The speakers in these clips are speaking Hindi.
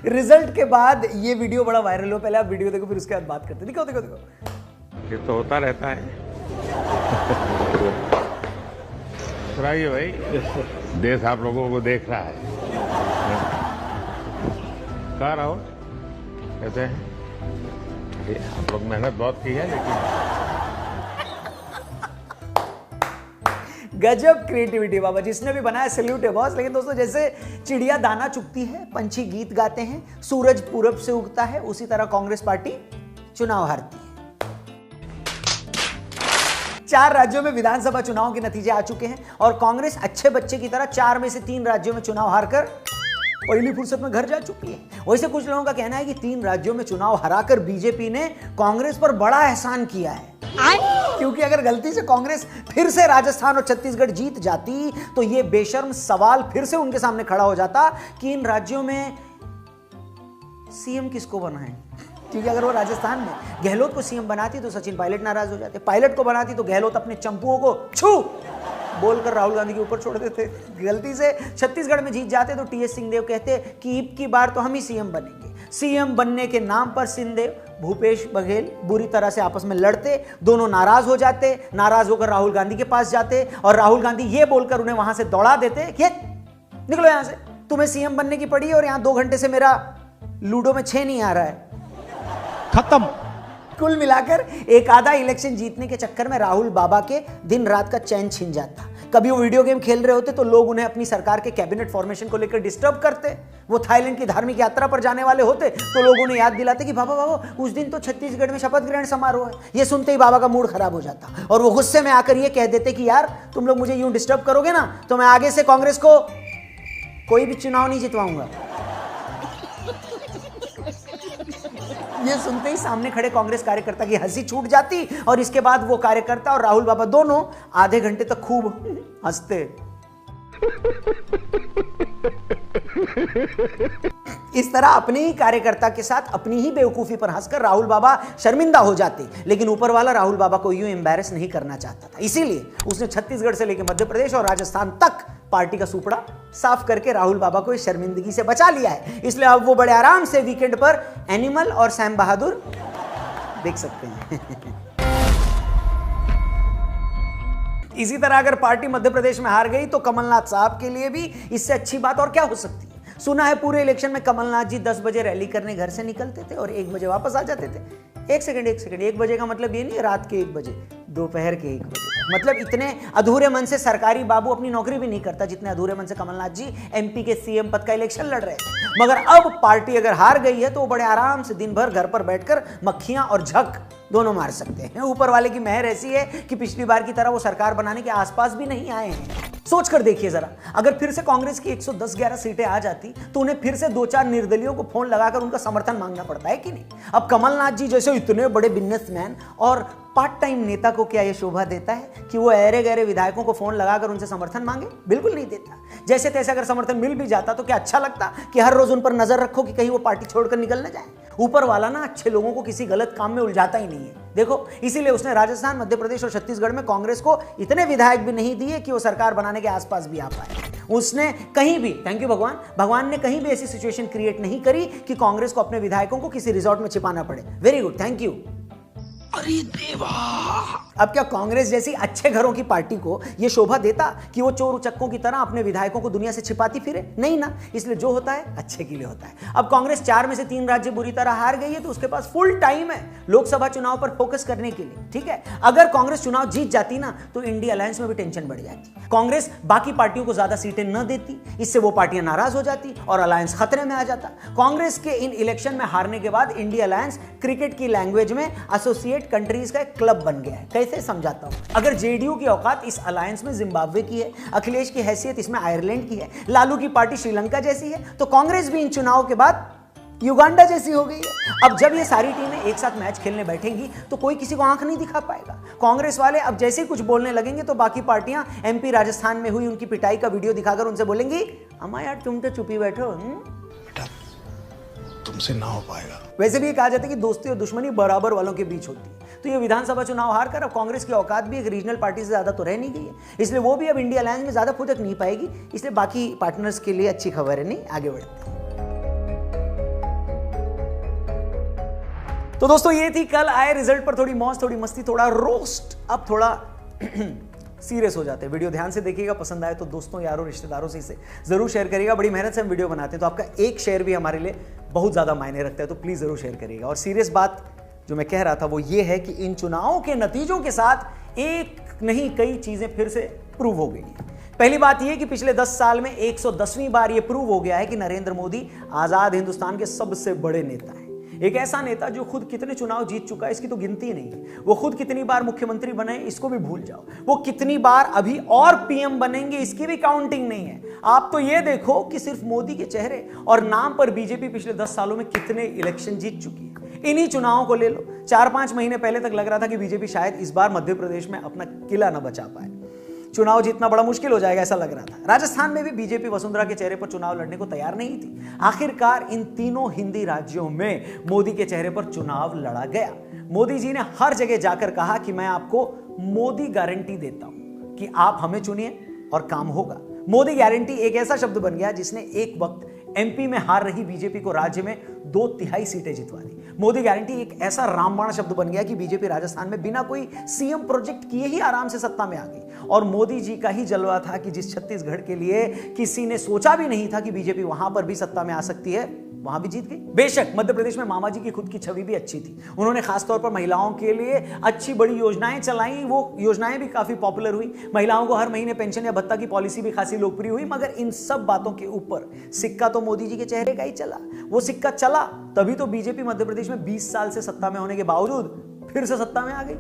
रिजल्ट के बाद ये वीडियो बड़ा वायरल हो, पहले आप वीडियो देखो फिर उसके बाद बात करते हैं। दिखाओ देखो देखो। ये तो होता रहता है। सुनाइए भाई, देश आप लोगों को देख रहा है। कहा राहुल कहते हैं आप लोग मेहनत बहुत की है, लेकिन गजब क्रिएटिविटी बाबा, जिसने भी बनाया सैल्यूट है बॉस। लेकिन दोस्तों, जैसे चिड़िया दाना चुगती है, पंछी गीत गाते हैं, सूरज पूरब से उगता है, उसी तरह कांग्रेस पार्टी चुनाव हारती है। 4 राज्यों में विधानसभा चुनाव के नतीजे आ चुके हैं और कांग्रेस अच्छे बच्चे की तरह 4 में से 3 राज्यों में चुनाव हारकर पहली फुर्सत में घर जा चुकी है। वैसे कुछ लोगों का कहना है कि 3 राज्यों में चुनाव हराकर बीजेपी ने कांग्रेस पर बड़ा एहसान किया है, क्योंकि अगर गलती से कांग्रेस फिर से राजस्थान और छत्तीसगढ़ जीत जाती तो यह बेशर्म सवाल फिर से उनके सामने खड़ा हो जाता कि इन राज्यों में सीएम किसको बनाएं। क्योंकि अगर वो राजस्थान में गहलोत को सीएम बनाती तो सचिन पायलट नाराज हो जाते, पायलट को बनाती तो गहलोत अपने चंपुओं को छू बोलकर राहुल गांधी के ऊपर छोड़ देते। गलती से छत्तीसगढ़ में जीत जाते तो टीएस सिंहदेव कहते कि अब की बार तो हम ही सीएम बनेंगे। सीएम बनने के नाम पर सिंहदेव भूपेश बघेल बुरी तरह से आपस में लड़ते, दोनों नाराज हो जाते, नाराज होकर राहुल गांधी के पास जाते और राहुल गांधी ये बोलकर उन्हें वहां से दौड़ा देते कि निकलो यहां से, तुम्हें सीएम बनने की पड़ी है और यहां 2 घंटे से मेरा लूडो में 6 नहीं आ रहा है, खत्म। कुल मिलाकर एक आधा इलेक्शन जीतने के चक्कर में राहुल बाबा के दिन रात का चैन छिन जाता। कभी वो वीडियो गेम खेल रहे होते तो लोग उन्हें अपनी सरकार के कैबिनेट फॉर्मेशन को लेकर डिस्टर्ब करते। वो थाईलैंड की धार्मिक यात्रा पर जाने वाले होते तो लोग उन्हें याद दिलाते कि बाबा उस दिन तो छत्तीसगढ़ में शपथ ग्रहण समारोह है। ये सुनते ही बाबा का मूड खराब हो जाता और वो गुस्से में आकर ये कह देते कि यार तुम लोग मुझे यूं डिस्टर्ब करोगे ना तो मैं आगे से कांग्रेस को कोई भी चुनाव नहीं जितवाऊंगा। ये सुनते ही सामने खड़े कांग्रेस कार्यकर्ता की हंसी छूट जाती और इसके बाद वो कार्यकर्ता और राहुल बाबा दोनों आधे घंटे तक खूब हंसते। इस तरह अपने ही कार्यकर्ता के साथ अपनी ही बेवकूफी पर हंसकर राहुल बाबा शर्मिंदा हो जाते, लेकिन ऊपर वाला राहुल बाबा को यूं एम्बैरेस नहीं करना चाहता था। इसीलिए उसने छत्तीसगढ़ से लेकर मध्य प्रदेश और राजस्थान तक पार्टी का सुपड़ा साफ करके राहुल बाबा को इस शर्मिंदगी से बचा लिया है। इसलिए अब वो बड़े आराम से वीकेंड पर एनिमल और सैम बहादुर देख सकते हैं। इसी तरह अगर पार्टी मध्य प्रदेश में हार गई तो कमलनाथ साहब के लिए भी इससे अच्छी बात और क्या हो सकती है। सुना है पूरे इलेक्शन में कमलनाथ जी 10 बजे रैली करने घर से निकलते थे और 1 बजे वापस आ जाते थे। एक सेकंड 1 बजे का मतलब ये नहीं रात के 1 बजे, दोपहर के 1 बजे। मतलब इतने अधूरे मन से सरकारी बाबू अपनी नौकरी भी नहीं करता जितने अधूरे मन से कमलनाथ जी एमपी के सीएम पद का इलेक्शन लड़ रहे थे। मगर अब पार्टी अगर हार गई है तो वो बड़े आराम से दिन भर घर पर बैठकर मक्खियां और झक दोनों मार सकते हैं। ऊपर वाले की मेहर ऐसी है कि पिछली बार की तरह वो सरकार बनाने के आसपास भी नहीं आए हैं। सोच कर देखिए जरा, अगर फिर से कांग्रेस की 110-11 सीटें आ जाती तो उन्हें फिर से 2-4 निर्दलियों को फोन लगाकर उनका समर्थन मांगना पड़ता है कि नहीं। अब कमलनाथ जी जैसे इतने बड़े बिजनेसमैन और पार्ट टाइम नेता को क्या यह शोभा देता है कि वो ऐरे गहरे विधायकों को फोन लगाकर उनसे समर्थन मांगे? बिल्कुल नहीं देता। जैसे तैसे अगर समर्थन मिल भी जाता तो क्या अच्छा लगता कि हर रोज उन पर नजर रखो कि कहीं वो पार्टी छोड़कर निकल न जाए। ऊपर वाला ना अच्छे लोगों को किसी गलत काम में उलझाता ही नहीं है। देखो, इसीलिए उसने राजस्थान, मध्य प्रदेश और छत्तीसगढ़ में कांग्रेस को इतने विधायक भी नहीं दिए कि वो सरकार बनाने के आसपास भी आ पाए। उसने कहीं भी, थैंक यू भगवान ने कहीं भी ऐसी सिचुएशन क्रिएट नहीं करी कि कांग्रेस को अपने विधायकों को किसी रिजॉर्ट में छिपाना पड़े। Very good, thank you. अरे देवा, अब क्या कांग्रेस जैसी अच्छे घरों की पार्टी को यह शोभा देता कि वो चोर उचक्कों की तरह अपने विधायकों को दुनिया से छिपाती फिरे? नहीं ना। इसलिए जो होता है अच्छे के लिए होता है। अब कांग्रेस 4 में से 3 राज्य बुरी तरह हार गई है तो उसके पास फुल टाइम है लोकसभा चुनाव पर फोकस करने के लिए। ठीक है, अगर कांग्रेस चुनाव जीत जाती ना तो इंडिया अलायंस में भी टेंशन बढ़ जाती। कांग्रेस बाकी पार्टियों को ज्यादा सीटें न देती, इससे वो पार्टियां नाराज हो जाती और अलायंस खतरे में आ जाता। कांग्रेस के इन इलेक्शन में हारने के बाद इंडिया अलायंस क्रिकेट की लैंग्वेज में एसोसिएट कंट्रीज का एक क्लब बन गया है। कैसे समझाता हूं। अगर जेडीयू की औकात इस अलायंस में जिम्बाब्वे की है, अखिलेश की हैसियत इसमें आयरलैंड की है, लालू की पार्टी श्रीलंका जैसी है, तो कांग्रेस भी इन चुनाव के बाद युगांडा जैसी हो गई है। अब जब ये सारी टीमें एक साथ मैच खेलने बैठेंगी तो कोई किसी को आंख नहीं दिखा पाएगा। कांग्रेस वाले अब जैसे ही कुछ बोलने लगेंगे तो बाकी पार्टियां एमपी राजस्थान में हुई उनकी पिटाई का वीडियो दिखाकर उनसे बोलेंगी, अम्मा यार तुम तो चुपी बैठो, तुमसे ना हो पाएगा। वैसे भी कहा जाता है कि दोस्ती और दुश्मनी बराबर वालों के बीच होती है। तो ये विधानसभा चुनाव हार कर अब कांग्रेस की औकात भी एक रीजनल पार्टी से ज्यादा तो रह नहीं गई है, इसलिए वो भी अब इंडिया अलायंस में ज्यादा फुदक नहीं पाएगी। इसलिए बाकी पार्टनर्स के लिए अच्छी खबर है, नहीं आगे बढ़ते हैं। तो दोस्तों ये थी कल आए रिजल्ट पर थोड़ी मौज, थोड़ी मस्ती, थोड़ा रोस्ट। अब थोड़ा सीरियस हो जाते हैं। वीडियो ध्यान से देखिएगा, पसंद आए तो दोस्तों यारों रिश्तेदारों से इसे जरूर शेयर करिएगा। बड़ी मेहनत से हम वीडियो बनाते हैं तो आपका एक शेयर भी हमारे लिए बहुत ज्यादा मायने रखता है, तो प्लीज जरूर शेयर करिएगा। और सीरियस बात जो मैं कह रहा था वो ये है कि इन चुनावों के नतीजों के साथ एक नहीं कई चीजें फिर से प्रूव हो गई हैं। पहली बात यह कि पिछले 10 साल में 110वीं बार यह प्रूव हो गया है कि नरेंद्र मोदी आजाद हिंदुस्तान के सबसे बड़े नेता हैं। एक ऐसा नेता जो खुद कितने चुनाव जीत चुका है इसकी तो गिनती नहीं है। वो खुद कितनी बार मुख्यमंत्री बने इसको भी भूल जाओ। वो कितनी बार अभी और पीएम बनेंगे इसकी भी काउंटिंग नहीं है। आप तो ये देखो कि सिर्फ मोदी के चेहरे और नाम पर बीजेपी पिछले 10 सालों में कितने इलेक्शन जीत चुकी है। इन्हीं चुनावों को ले लो। 4-5 महीने पहले तक लग रहा था कि बीजेपी शायद इस बार मध्य प्रदेश में अपना किला न बचा पाए, चुनाव जीतना बड़ा मुश्किल हो जाएगा ऐसा लग रहा था। राजस्थान में भी बीजेपी वसुंधरा के चेहरे पर चुनाव लड़ने को तैयार नहीं थी। आखिरकार इन तीनों हिंदी राज्यों में मोदी के चेहरे पर चुनाव लड़ा गया। मोदी जी ने हर जगह जाकर कहा कि मैं आपको मोदी गारंटी देता हूं कि आप हमें चुनिए और काम होगा। मोदी गारंटी एक ऐसा शब्द बन गया जिसने एक वक्त एमपी में हार रही बीजेपी को राज्य में 2/3 सीटें जितवा दी। मोदी गारंटी एक ऐसा रामबाण शब्द बन गया कि बीजेपी राजस्थान में बिना कोई सीएम प्रोजेक्ट किए ही आराम से सत्ता में आ गई। और मोदी जी का ही जलवा था कि जिस छत्तीसगढ़ के लिए किसी ने सोचा भी नहीं था कि बीजेपी वहां पर भी सत्ता में आ सकती है, वहां भी जीत गई। बेशक मध्य प्रदेश में मामा जी की खुद की छवि भी अच्छी थी। उन्होंने खासतौर पर महिलाओं के लिए अच्छी बड़ी योजनाएं चलाई। वो योजनाएं भी काफी पॉपुलर हुई। महिलाओं को हर महीने पेंशन या भत्ता की पॉलिसी भी खासी लोकप्रिय हुई। मगर इन सब बातों के ऊपर सिक्का तो मोदी जी के चेहरे का ही चला। वो सिक्का चला तभी तो बीजेपी मध्य प्रदेश में 20 साल से सत्ता में होने के बावजूद फिर से सत्ता में आ गई।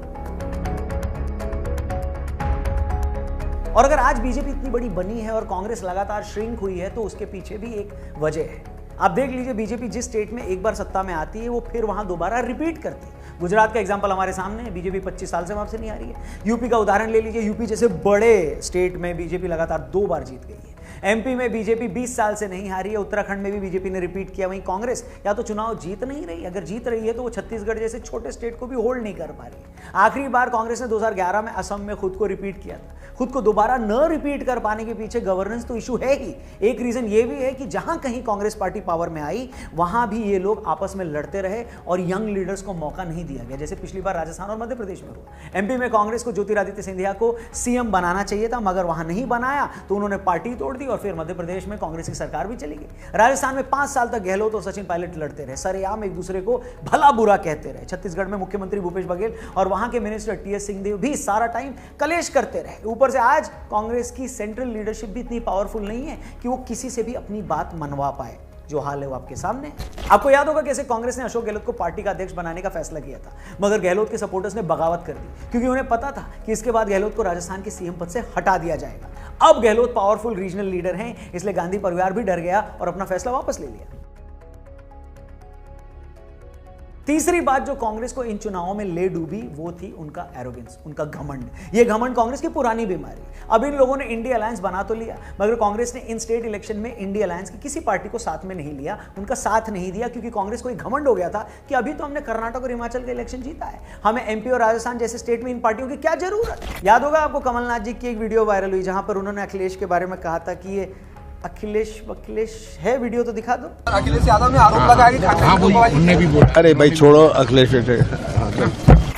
और अगर आज बीजेपी इतनी बड़ी बनी है और कांग्रेस लगातार श्रिंक हुई है तो उसके पीछे भी एक वजह है। आप देख लीजिए, बीजेपी जिस स्टेट में एक बार सत्ता में आती है वो फिर वहां दोबारा रिपीट करती है। गुजरात का एग्जांपल हमारे सामने है। बीजेपी 25 साल से वहां से नहीं आ रही है। यूपी का उदाहरण ले लीजिए। यूपी जैसे बड़े स्टेट में बीजेपी लगातार 2 बार जीत गई है। एमपी में बीजेपी 20 साल से नहीं हारी है। उत्तराखंड में भी बीजेपी ने रिपीट किया। वहीं कांग्रेस या तो चुनाव जीत नहीं रही, अगर जीत रही है तो वो छत्तीसगढ़ जैसे छोटे स्टेट को भी होल्ड नहीं कर पा रही। आखिरी बार कांग्रेस ने 2011 में असम में खुद को रिपीट किया था। खुद को दोबारा न रिपीट कर पाने के पीछे गवर्नेंस तो इशू है ही। एक रीजन ये भी है कि जहां कहीं कांग्रेस पार्टी पावर में आई वहां भी ये लोग आपस में लड़ते रहे और यंग लीडर्स को मौका नहीं दिया गया, जैसे पिछली बार राजस्थान और मध्य प्रदेश में हुआ। एमपी में कांग्रेस को ज्योतिरादित्य सिंधिया को सीएम बनाना चाहिए था, मगर वहां नहीं बनाया तो उन्होंने पार्टी तोड़ दी और फिर मध्य प्रदेश में कांग्रेस की सरकार भी चली गई। राजस्थान में 5 साल तक गहलोत और सचिन पायलट लड़ते रहे, सरेआम एक दूसरे को भला बुरा कहते रहे। छत्तीसगढ़ में मुख्यमंत्री भूपेश बघेल और वहां के मिनिस्टर टीएस सिंहदेव भी सारा टाइम कलेश करते रहे। ऊपर से आज कांग्रेस की सेंट्रल लीडरशिप भी इतनी पावरफुल नहीं है कि वो किसी से भी अपनी बात मनवा पाए। जो हाल है वो आपके सामने। आपको याद होगा कैसे कांग्रेस ने अशोक गहलोत को पार्टी का अध्यक्ष बनाने का फैसला किया था, मगर गहलोत के सपोर्टर्स ने बगावत कर दी क्योंकि उन्हें पता था कि इसके बाद गहलोत को राजस्थान के सीएम पद से हटा दिया जाएगा। अब गहलोत पावरफुल रीजनल लीडर हैं, इसलिए गांधी परिवार भी डर गया और अपना फैसला वापस ले लिया। तीसरी बात जो कांग्रेस को इन चुनावों में ले डूबी वो थी उनका एरोगेंस, उनका घमंड। ये घमंड कांग्रेस की पुरानी बीमारी। अब इन लोगों ने इंडिया अलायंस बना तो लिया, मगर कांग्रेस ने इन स्टेट इलेक्शन में इंडिया अलायंस की किसी पार्टी को साथ में नहीं लिया, उनका साथ नहीं दिया, क्योंकि कांग्रेस को एक घमंड हो गया था कि अभी तो हमने कर्नाटक और हिमाचल का इलेक्शन जीता है, हमें एमपी और राजस्थान जैसे स्टेट में इन पार्टियों की क्या जरूरत। याद होगा आपको कमलनाथ जी की एक वीडियो वायरल हुई जहां पर उन्होंने अखिलेश के बारे में कहा था कि ये अखिलेश है, वीडियो तो दिखा दो। अखिलेश यादव ने आरोप लगाया कि अरे भाई छोड़ो अखिलेश।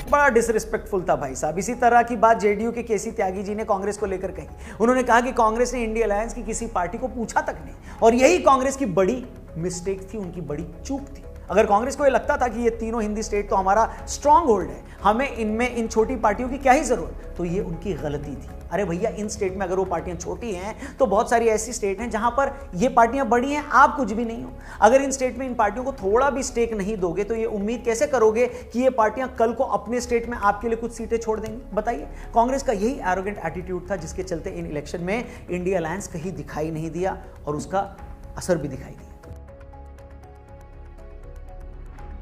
बड़ा डिसरिस्पेक्टफुल था भाई साहब। इसी तरह की बात जेडीयू के केसी त्यागी जी ने कांग्रेस को लेकर कही। उन्होंने कहा कि कांग्रेस ने इंडिया अलायंस की किसी पार्टी को पूछा तक नहीं, और यही कांग्रेस की बड़ी मिस्टेक थी, उनकी बड़ी चूक थी। अगर कांग्रेस को यह लगता था कि ये तीनों हिंदी स्टेट तो हमारा स्ट्रांग होल्ड है, हमें इनमें इन छोटी पार्टियों की क्या ही जरूरत, तो ये उनकी गलती थी। अरे भैया, इन स्टेट में अगर वो पार्टियां छोटी हैं तो बहुत सारी ऐसी स्टेट हैं जहां पर ये पार्टियां बड़ी हैं, आप कुछ भी नहीं हो। अगर इन स्टेट में इन पार्टियों को थोड़ा भी स्टेक नहीं दोगे तो ये उम्मीद कैसे करोगे कि ये पार्टियां कल को अपने स्टेट में आपके लिए कुछ सीटें छोड़ देंगी? बताइए। कांग्रेस का यही एरोगेंट एटीट्यूड था जिसके चलते इन इलेक्शन में इंडिया अलायंस कहीं दिखाई नहीं दिया और उसका असर भी दिखाई दिया।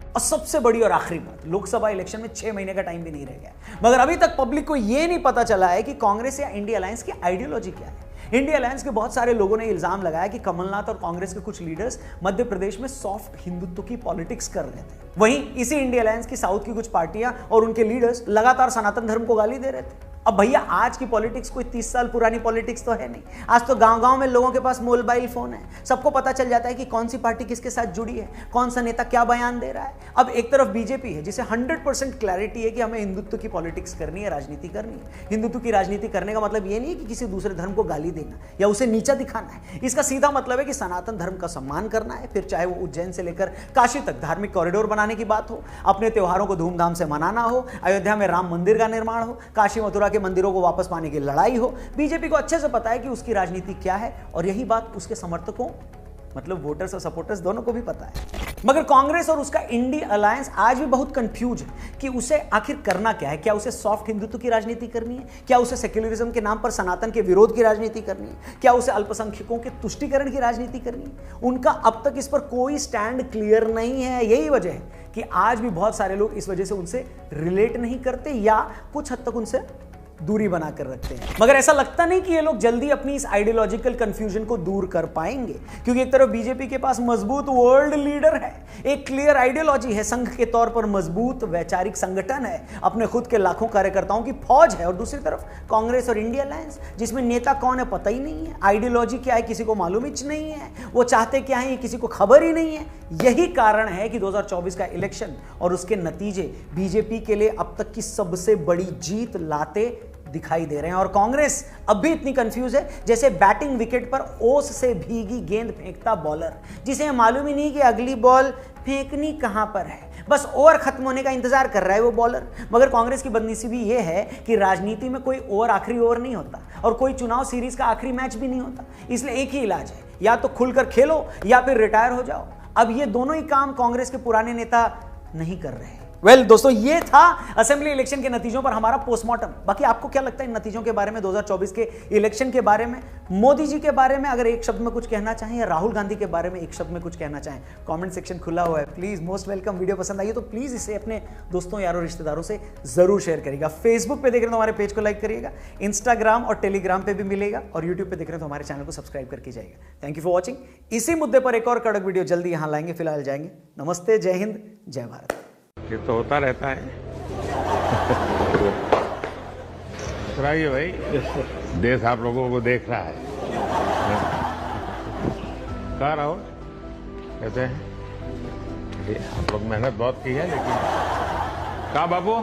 और सबसे बड़ी और आखिरी बात, लोकसभा इलेक्शन में 6 महीने का टाइम भी नहीं रह गया, मगर अभी तक पब्लिक को यह नहीं पता चला है कि कांग्रेस या इंडिया अलायंस की आइडियोलॉजी क्या है। इंडिया अलायंस के बहुत सारे लोगों ने इल्जाम लगाया कि कमलनाथ और कांग्रेस के कुछ लीडर्स मध्य प्रदेश में सॉफ्ट हिंदुत्व की पॉलिटिक्स कर रहे थे। वहीं इसी इंडिया अलायंस की साउथ की कुछ पार्टियां और उनके लीडर्स लगातार सनातन धर्म को गाली दे रहे थे। अब भैया आज की पॉलिटिक्स कोई 30 साल पुरानी पॉलिटिक्स तो है नहीं। आज तो गांव-गांव में लोगों के पास मोबाइल फोन है, सबको पता चल जाता है कि कौन सी पार्टी किसके साथ जुड़ी है, कौन सा नेता क्या बयान दे रहा है। अब एक तरफ बीजेपी है जिसे 100% क्लैरिटी है कि हमें हिंदुत्व की पॉलिटिक्स करनी है, राजनीति करनी है। हिंदुत्व की राजनीति करने का मतलब ये नहीं है कि किसी दूसरे धर्म को गाली देना या उसे नीचा दिखाना है। इसका सीधा मतलब है कि सनातन धर्म का सम्मान करना है, फिर चाहे वो उज्जैन से लेकर काशी तक धार्मिक कॉरिडोर बनाने की बात हो, अपने त्योहारों को धूमधाम से मनाना हो, अयोध्या में राम मंदिर का निर्माण हो, काशी मथुरा के मंदिरों को वापस पाने की लड़ाई हो। बीजेपी को अच्छे से पता है कि उसकी राजनीति क्या है और यही बात उसके समर्थकों मतलब वोटर्स और सपोर्टर्स दोनों को भी पता है। मगर कांग्रेस और उसका इंडी अलायंस आज भी बहुत कंफ्यूज है कि उसे आखिर करना क्या है। क्या उसे सॉफ्ट हिंदुत्व की राजनीति करनी है, क्या उसे सेक्युलरिज्म के नाम पर सनातन के विरोध की राजनीति करनी है, क्या उसे अल्पसंख्यकों के तुष्टीकरण की राजनीति करनी है। उनका अब तक इस पर कोई स्टैंड क्लियर नहीं है। यही वजह है कि आज भी बहुत सारे लोग इस वजह से उनसे रिलेट नहीं करते या कुछ हद तक उनसे दूरी बनाकर रखते हैं। मगर ऐसा लगता नहीं कि ये लोग जल्दी अपनी इस आइडियोलॉजिकल कंफ्यूजन को दूर कर पाएंगे, क्योंकि एक तरफ बीजेपी के पास मजबूत वर्ल्ड लीडर है, एक क्लियर आइडियोलॉजी है, संघ के तौर पर मजबूत वैचारिक संगठन है, अपने खुद के लाखों कार्यकर्ताओं की फौज है, और दूसरी तरफ कांग्रेस और इंडिया अलायंस जिसमें नेता कौन है पता ही नहीं है, आइडियोलॉजी क्या है किसी को मालूम ही नहीं है, वो चाहते क्या है ये किसी को खबर ही नहीं है। यही कारण है कि 2024 का इलेक्शन और उसके नतीजे बीजेपी के लिए अब तक की सबसे बड़ी जीत लाते दिखाई दे रहे हैं। और कांग्रेस अब भी इतनी कंफ्यूज है जैसे बैटिंग विकेट पर ओस से भीगी गेंद फेंकता बॉलर, जिसे मालूम ही नहीं कि अगली बॉल फेंकनी कहां पर है, बस ओवर खत्म होने का इंतजार कर रहा है वो बॉलर। मगर कांग्रेस की बदनसीबी ये है कि राजनीति में कोई ओवर आखिरी ओवर नहीं होता और कोई चुनाव सीरीज का आखिरी मैच भी नहीं होता। इसलिए एक ही इलाज है, या तो खुलकर खेलो या फिर रिटायर हो जाओ। अब ये दोनों ही काम कांग्रेस के पुराने नेता नहीं कर रहे हैं। दोस्तों, ये था असेंबली इलेक्शन के नतीजों पर हमारा पोस्टमार्टम। बाकी आपको क्या लगता है इन नतीजों के बारे में, 2024 के इलेक्शन के बारे में, मोदी जी के बारे में अगर एक शब्द में कुछ कहना चाहें, या राहुल गांधी के बारे में एक शब्द में कुछ कहना चाहें, कमेंट सेक्शन खुला हुआ है, प्लीज मोस्ट वेलकम। वीडियो पसंद आई तो प्लीज इसे अपने दोस्तों यारों रिश्तेदारों से जरूर शेयर करिएगा। फेसबुक पे देख रहे हैं तो हमारे पेज को लाइक करिएगा, इंस्टाग्राम और टेलीग्राम पे भी मिलेगा, और यूट्यूब पे देख रहे हैं तो हमारे चैनल को सब्सक्राइब करके जाइएगा। Thank you for watching. इसी मुद्दे पर एक और कड़क वीडियो जल्दी यहां लाएंगे। फिलहाल जाएंगे, नमस्ते, जय हिंद, जय भारत। ये तो होता रहता है। सुनाइए भाई, देश आप लोगों को देख रहा है। कहा राहुल कहते हैं आप लोग मेहनत बहुत की है, लेकिन कहा बाबू